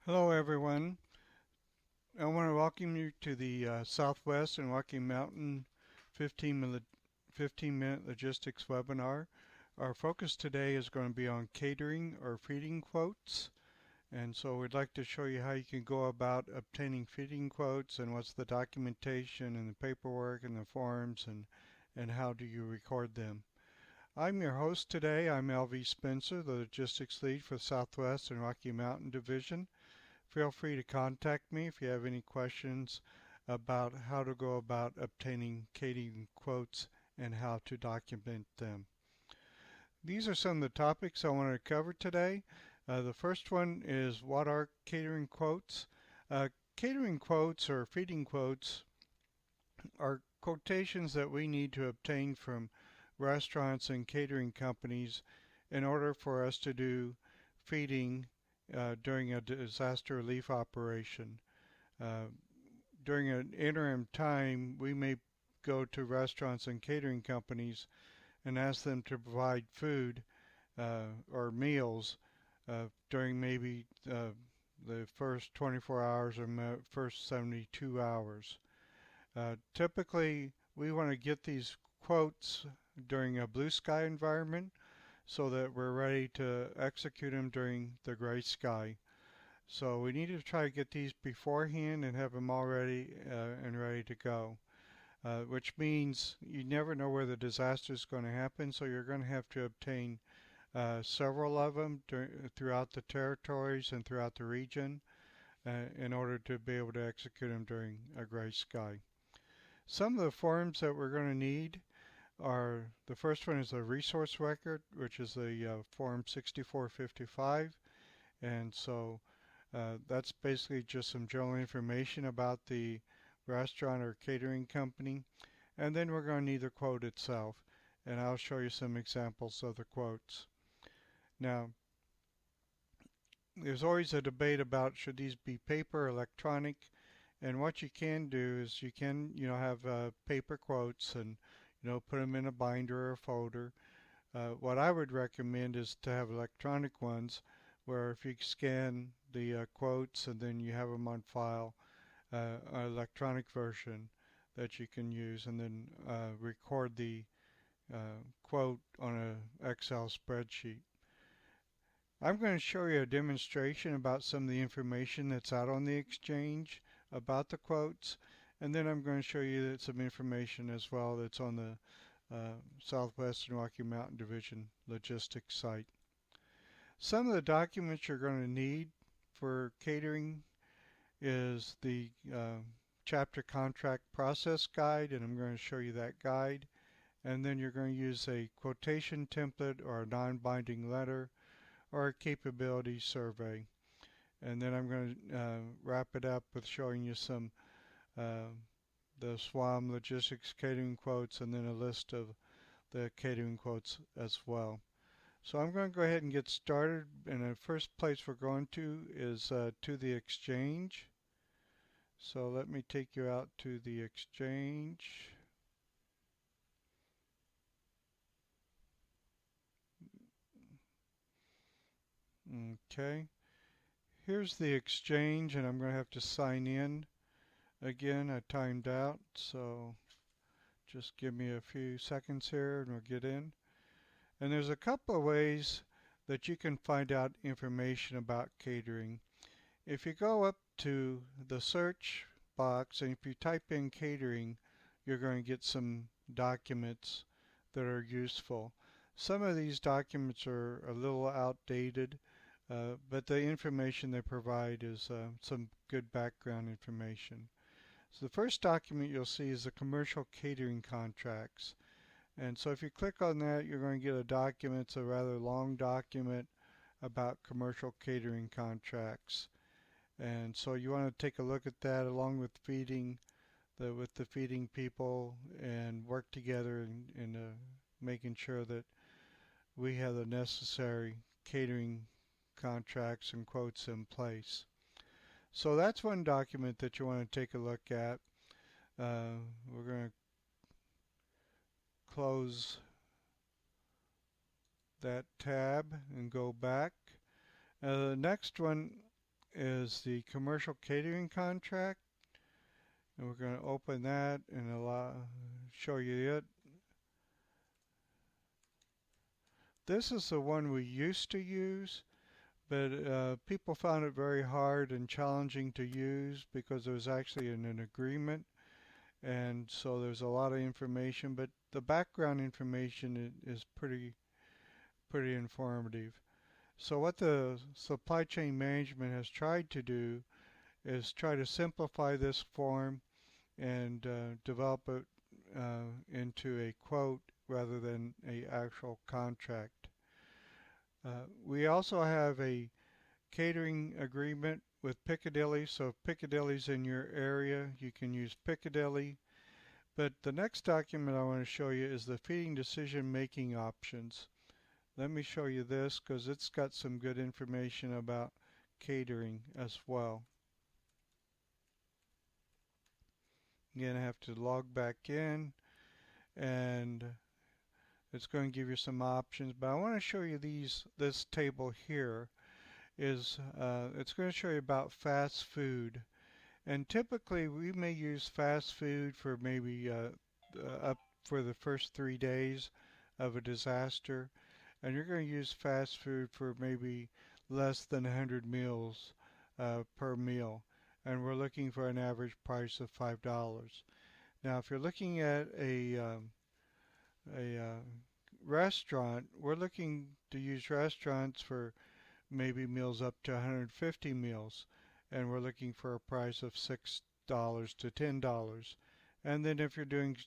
Hello everyone. I want to welcome you to the Southwest and Rocky Mountain 15-minute logistics webinar. Our focus today is going to be on catering or feeding quotes. And so we'd like to show you how you can go about obtaining feeding quotes and what's the documentation and the paperwork and the forms and how do you record them. I'm your host today. I'm LV Spencer, the logistics lead for Southwest and Rocky Mountain Division. Feel free to contact me if you have any questions about how to go about obtaining catering quotes and how to document them. These are some of the topics I wanted to cover today. The first one is what are catering quotes? Catering quotes or feeding quotes are quotations that we need to obtain from restaurants and catering companies in order for us to do feeding during a disaster relief operation. Uh, During an interim time, we may go to restaurants and catering companies and ask them to provide food or meals during maybe the first 24 hours or first 72 hours. Typically, we want to get these quotes during a blue sky environment so that we're ready to execute them during the gray sky. So we need to try to get these beforehand and have them all ready and ready to go. Which means you never know where the disaster is going to happen, so you're going to have to obtain several of them throughout the territories and throughout the region in order to be able to execute them during a gray sky. Some of the forms that we're going to need are, the first one is a resource record, which is the form 6455, and so that's basically just some general information about the restaurant or catering company. And then we're going to need the quote itself. And I'll show you some examples of the quotes. Now, there's always a debate about should these be paper or electronic. And what you can do is you can, have paper quotes and, put them in a binder or a folder. What I would recommend is to have electronic ones where if you scan the quotes and then you have them on file, an electronic version that you can use and then record the quote on an Excel spreadsheet. I'm going to show you a demonstration about some of the information that's out on the exchange about the quotes, and then I'm going to show you some information as well that's on the Southwest and Rocky Mountain Division logistics site. Some of the documents you're going to need for catering is the chapter contract process guide, and I'm going to show you that guide. And then you're going to use a quotation template or a non-binding letter or a capability survey. And then I'm going to wrap it up with showing you some the SWaRM logistics catering quotes and then a list of the catering quotes as well. So I'm going to go ahead and get started, and the first place we're going to is to the exchange. So let me take you out to the exchange. Okay, here's the exchange, and I'm going to have to sign in again. I timed out, so just give me a few seconds here and we'll get in. And there's a couple of ways that you can find out information about catering. If you go up to the search box and if you type in catering, you're going to get some documents that are useful. Some of these documents are a little outdated, but the information they provide is some good background information. So the first document you'll see is the commercial catering contracts. And so if you click on that, you're going to get a document. It's a rather long document about commercial catering contracts. And so you want to take a look at that along with with the feeding people and work together in making sure that we have the necessary catering contracts and quotes in place. So that's one document that you want to take a look at. We're going to close that tab and go back. The next one is the commercial catering contract, and we're going to open that and show you it. This is the one we used to use, but people found it very hard and challenging to use because there was actually an agreement, and so there's a lot of information, but the background information is pretty informative. So what the supply chain management has tried to do is try to simplify this form and develop it into a quote rather than a actual contract. We also have a catering agreement with Piccadilly, so if Piccadilly's in your area, you can use Piccadilly. But the next document I want to show you is the feeding decision making options. Let me show you this because it's got some good information about catering as well. Again, I have to log back in, and it's going to give you some options, but I want to show you this table here is it's going to show you about fast food, and typically we may use fast food for maybe up for the first 3 days of a disaster, and you're going to use fast food for maybe less than 100 meals per meal, and we're looking for an average price of $5. Now if you're looking at a restaurant, we're looking to use restaurants for maybe meals up to 150 meals, and we're looking for a price of $6 to $10. And then if you're doing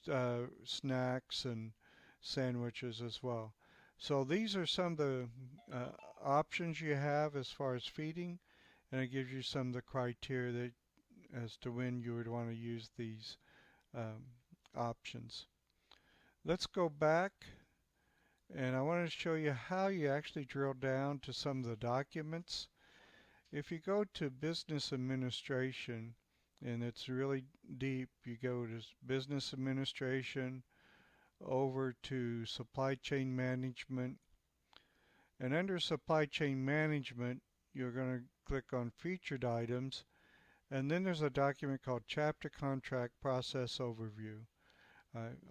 snacks and sandwiches as well. So these are some of the options you have as far as feeding, and it gives you some of the criteria that as to when you would want to use these options. Let's go back, and I want to show you how you actually drill down to some of the documents. If you go to Business Administration, and it's really deep, you go to Business Administration, over to Supply Chain Management, and under Supply Chain Management, you're going to click on Featured Items, and then there's a document called Chapter Contract Process Overview.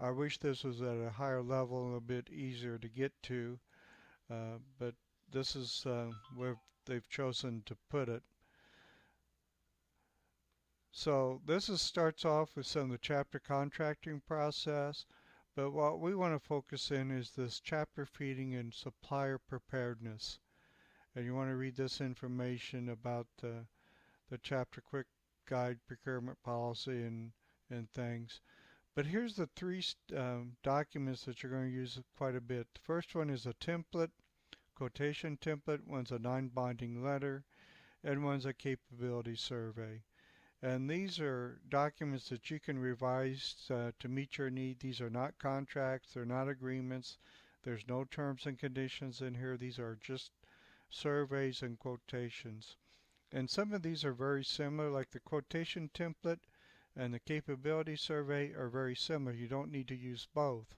I wish this was at a higher level, a bit easier to get to, but this is where they've chosen to put it. So this starts off with some of the chapter contracting process, but what we want to focus in is this chapter feeding and supplier preparedness. And you want to read this information about the chapter quick guide procurement policy and things. But here's the three documents that you're going to use quite a bit. The first one is a template, quotation template, one's a non-binding letter, and one's a capability survey. And these are documents that you can revise to meet your need. These are not contracts, they're not agreements, there's no terms and conditions in here. These are just surveys and quotations. And some of these are very similar, like the quotation template and the capability survey are very similar. You don't need to use both.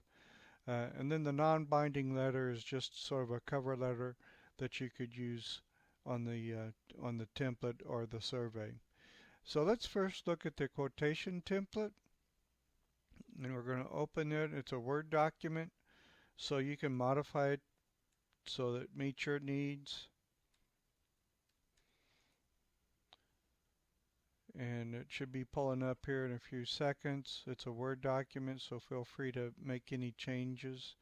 And then the non-binding letter is just sort of a cover letter that you could use on the template or the survey. So let's first look at the quotation template, and we're going to open it. It's a Word document, so you can modify it so that it meets your needs. And it should be pulling up here in a few seconds. It's a Word document, so feel free to make any changes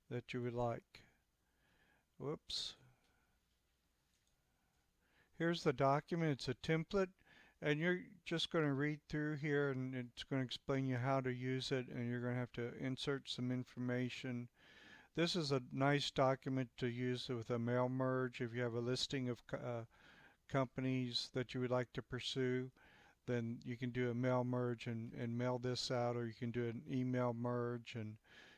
that you would like. Whoops. Here's the document. It's a template, and you're just going to read through here, and it's going to explain you how to use it, and you're going to have to insert some information. This is a nice document to use with a mail merge. If you have a listing of companies that you would like to pursue, then you can do a mail merge and mail this out, or you can do an email merge and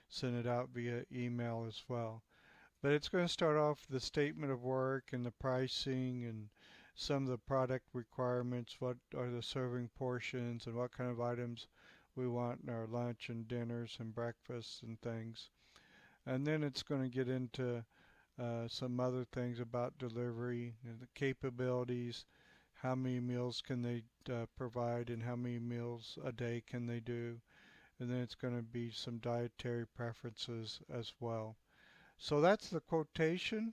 send it out via email as well. But it's going to start off with the statement of work and the pricing and some of the product requirements, what are the serving portions and what kind of items we want in our lunch and dinners and breakfasts and things. And then it's going to get into some other things about delivery and the capabilities, how many meals can they provide and how many meals a day can they do. And then it's going to be some dietary preferences as well. So that's the quotation,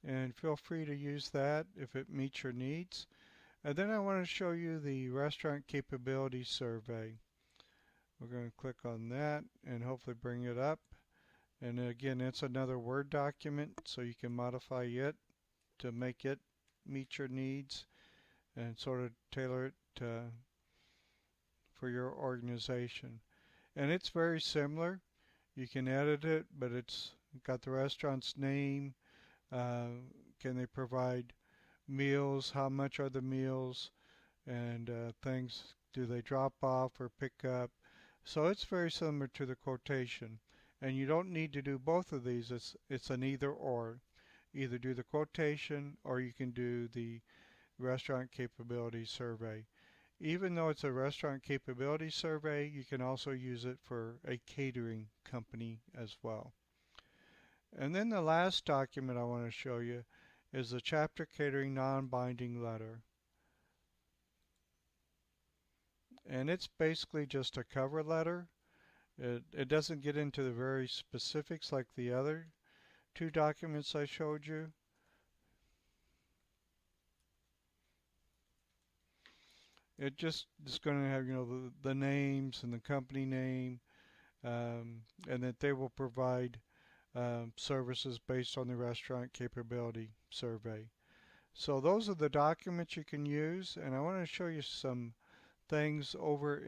and feel free to use that if it meets your needs. And then I want to show you the restaurant capability survey. We're going to click on that and hopefully bring it up. And again, it's another Word document, so you can modify it to make it meet your needs and sort of tailor it for your organization. And it's very similar. You can edit it, but it's got the restaurant's name. Can they provide meals? How much are the meals? And things, do they drop off or pick up? So it's very similar to the quotation. And you don't need to do both of these. It's an either or. Either do the quotation or you can do the restaurant capability survey. Even though it's a restaurant capability survey, you can also use it for a catering company as well. And then the last document I want to show you is the Chapter Catering Non-Binding Letter. And it's basically just a cover letter. It doesn't get into the very specifics like the other two documents I showed you. It just is going to have, the names and the company name, and that they will provide services based on the restaurant capability survey. So those are the documents you can use, and I want to show you some things over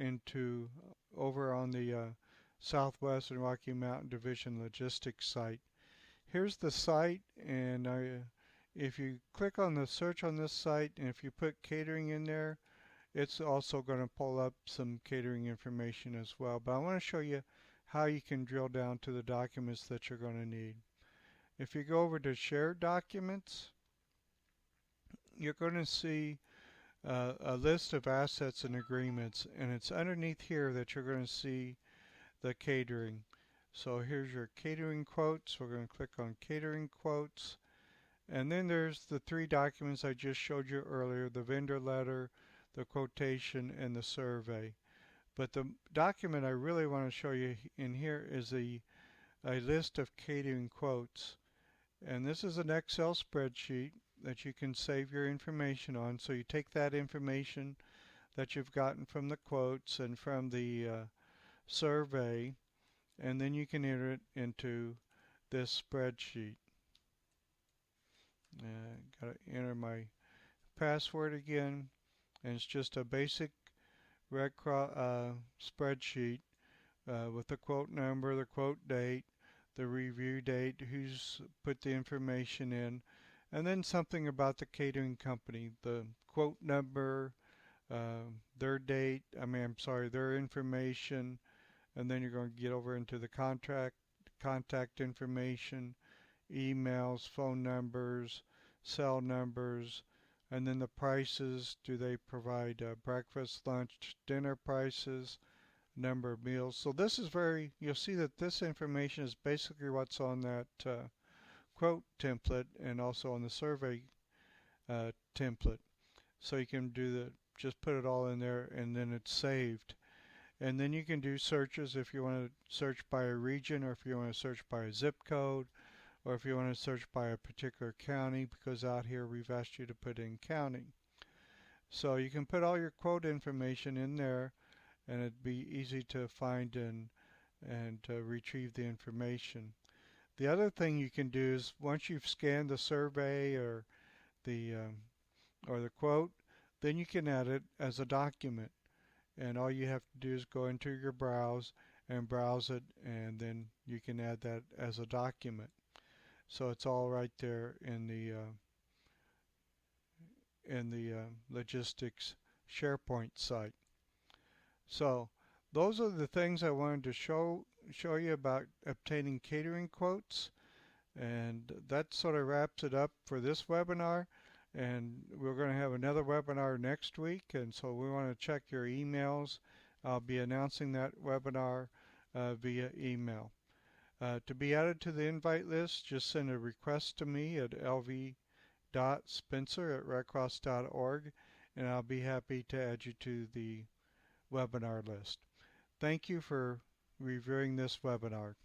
on the Southwest and Rocky Mountain Division Logistics site. Here's the site, and if you click on the search on this site, and if you put catering in there, it's also going to pull up some catering information as well. But I want to show you how you can drill down to the documents that you're going to need. If you go over to Shared Documents, you're going to see a list of assets and agreements, and it's underneath here that you're going to see the catering. So here's your catering quotes. We're going to click on catering quotes, and then there's the three documents I just showed you earlier: the vendor letter, the quotation, and the survey. But the document I really want to show you in here is a list of catering quotes. And this is an Excel spreadsheet that you can save your information on. So you take that information that you've gotten from the quotes and from the survey, and then you can enter it into this spreadsheet. Got to enter my password again, and it's just a basic spreadsheet with the quote number, the quote date, the review date, who's put the information in, and then something about the catering company, the quote number, their date, their information, and then you're going to get over into the contact information, emails, phone numbers, cell numbers, and then the prices. Do they provide breakfast, lunch, dinner prices, number of meals? So this is you'll see that this information is basically what's on that quote template and also on the survey template. So you can just put it all in there, and then it's saved. And then you can do searches if you want to search by a region, or if you want to search by a zip code, or if you want to search by a particular county, because out here we've asked you to put in county. So you can put all your quote information in there, and it'd be easy to find and retrieve the information. The other thing you can do is, once you've scanned the survey or the quote, then you can add it as a document. And all you have to do is go into your browse and browse it, and then you can add that as a document. So it's all right there in the logistics SharePoint site. So those are the things I wanted to show you about obtaining catering quotes, and that sort of wraps it up for this webinar. And we're going to have another webinar next week, and so we want to check your emails. I'll be announcing that webinar via email. To be added to the invite list, just send a request to me at lv.spencer@redcross.org, and I'll be happy to add you to the webinar list. Thank you for reviewing this webinar.